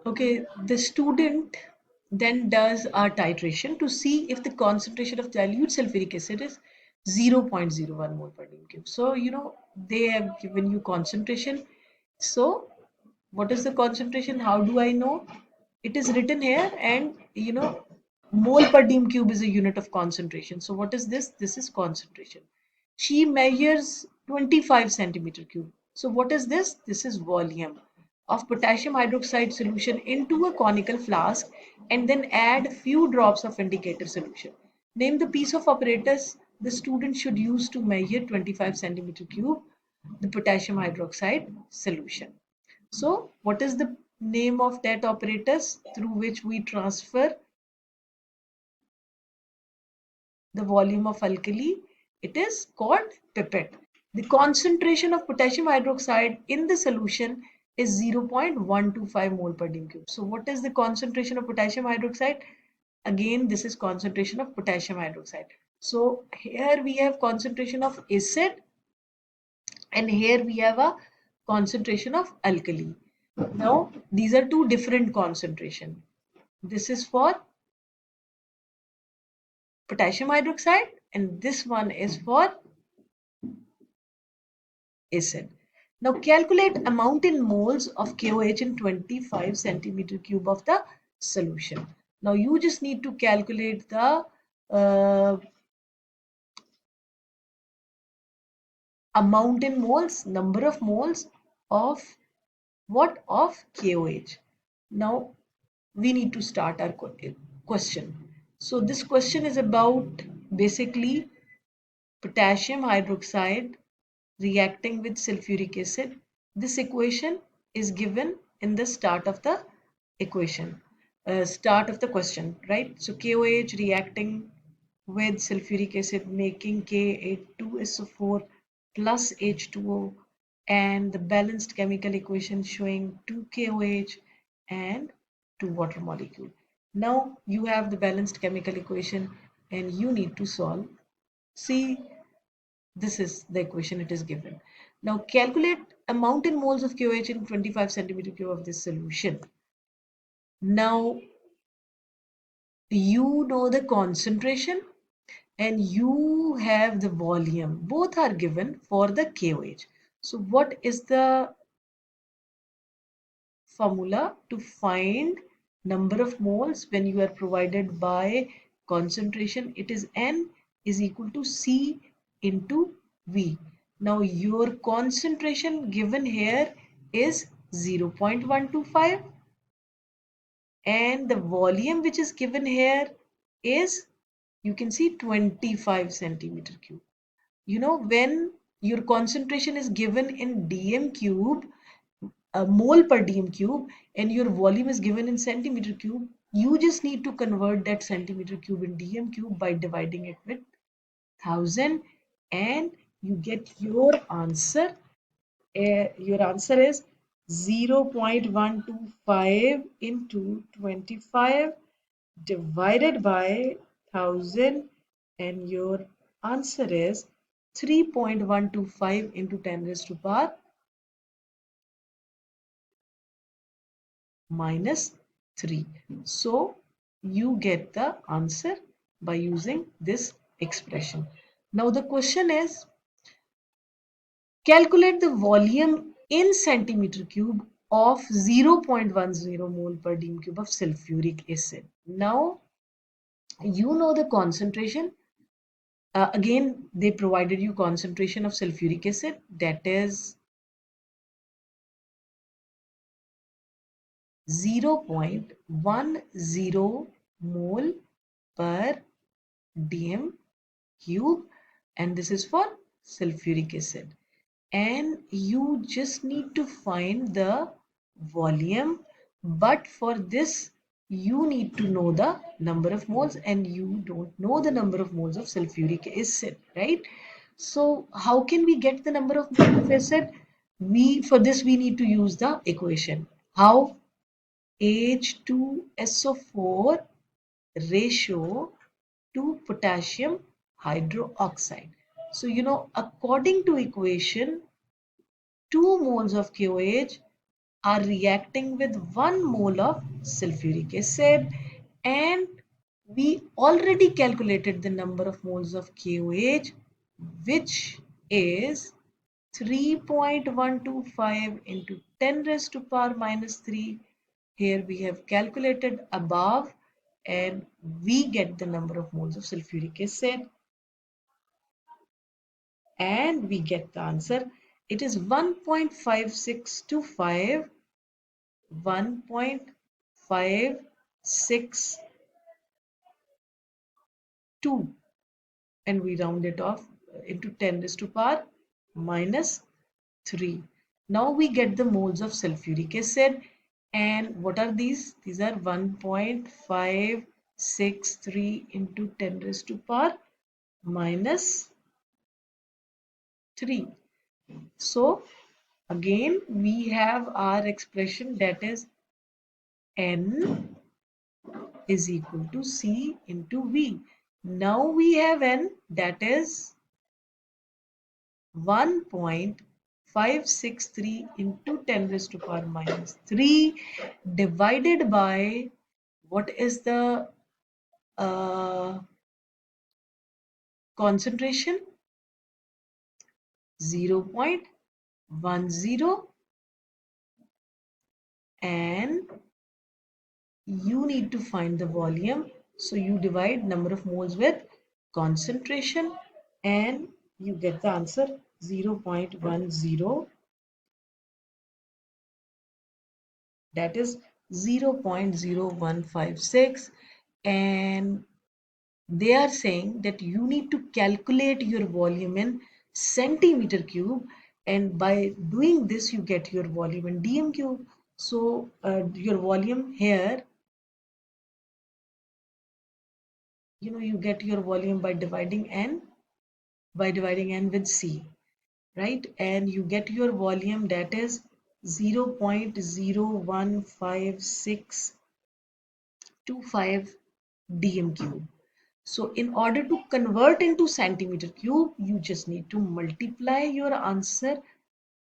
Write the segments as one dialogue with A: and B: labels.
A: Okay, the student then does a titration to see if the concentration of dilute sulfuric acid is 0.01 mole per dm cube. So, they have given you concentration. So, what is the concentration? How do I know? It is written here, and mole per dm cube is a unit of concentration. So, what is this? This is concentration. She measures 25 centimeter cube. So, what is this? This is volume of potassium hydroxide solution into a conical flask and then add few drops of indicator solution. Name the piece of apparatus the student should use to measure 25 centimeter cube the potassium hydroxide solution. So what is the name of that apparatus through which we transfer the volume of alkali? It is called pipette. The concentration of potassium hydroxide in the solution is 0.125 mole per dm cube. So what is the concentration of potassium hydroxide? Again, this is concentration of potassium hydroxide. So here we have concentration of acid and here we have a concentration of alkali. Now these are two different concentration. This is for potassium hydroxide and this one is for acid. Now calculate amount in moles of KOH in 25 centimeter cube of the solution. Now you just need to calculate the amount in moles, number of moles of what? Of KOH. Now we need to start our question. So this question is about basically potassium hydroxide reacting with sulfuric acid. This equation is given in the start of the equation, start of the question, right? So KOH reacting with sulfuric acid making K82SO4 plus H2O and the balanced chemical equation showing 2 KOH and 2 water molecule. Now you have the balanced chemical equation and you need to solve. See, this is the equation it is given. Now calculate amount in moles of KOH in 25 centimeter cube of this solution. Now you know the concentration and you have the volume. Both are given for the KOH. So what is the formula to find number of moles when you are provided by concentration? It is N is equal to C into V. Now your concentration given here is 0.125 and the volume which is given here is, you can see, 25 centimeter cube. When your concentration is given in dm cube, a mole per dm cube, and your volume is given in centimeter cube, you just need to convert that centimeter cube in dm cube by dividing it with 1000 and you get your answer. Your answer is 0.125 into 25 divided by 1000 and your answer is 3.125 into 10 raised to power minus 3. So you get the answer by using this expression. Now the question is, calculate the volume in centimeter cube of 0.10 mole per dm cube of sulfuric acid. Now you know the concentration. Again, they provided you concentration of sulfuric acid, that is 0.10 mole per dm cube, and this is for sulfuric acid. And you just need to find the volume, but for this you need to know the number of moles and you don't know the number of moles of sulfuric acid, right? So how can we get the number of moles of acid? For this we need to use the equation. How? H2SO4 ratio to potassium hydroxide. So according to equation, 2 moles of KOH are reacting with 1 mole of sulfuric acid, and we already calculated the number of moles of KOH, which is 3.125 into 10 raised to power minus 3. Here we have calculated above and we get the number of moles of sulfuric acid and we get the answer. It is 1.5625, 1.562, and we round it off into 10 raised to power minus 3. Now we get the moles of sulfuric acid, and what are these? These are 1.563 into 10 raised to power minus 3. So again we have our expression, that is N is equal to C into V. Now we have N, that is 1.563 into 10 raised to power minus 3 divided by, what is the concentration? 0.10, and you need to find the volume. So you divide number of moles with concentration and you get the answer 0.10, that is 0.0156, and they are saying that you need to calculate your volume in centimeter cube, and by doing this you get your volume in dm cube. So your volume here, you get your volume by dividing n with c, right? And you get your volume, that is 0.0152625 dm cube. So in order to convert into centimeter cube, you just need to multiply your answer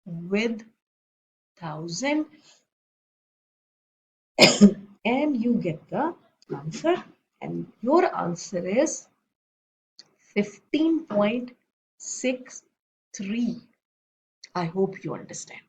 A: with 1000 and you get the answer. And your answer is 15.63. I hope you understand.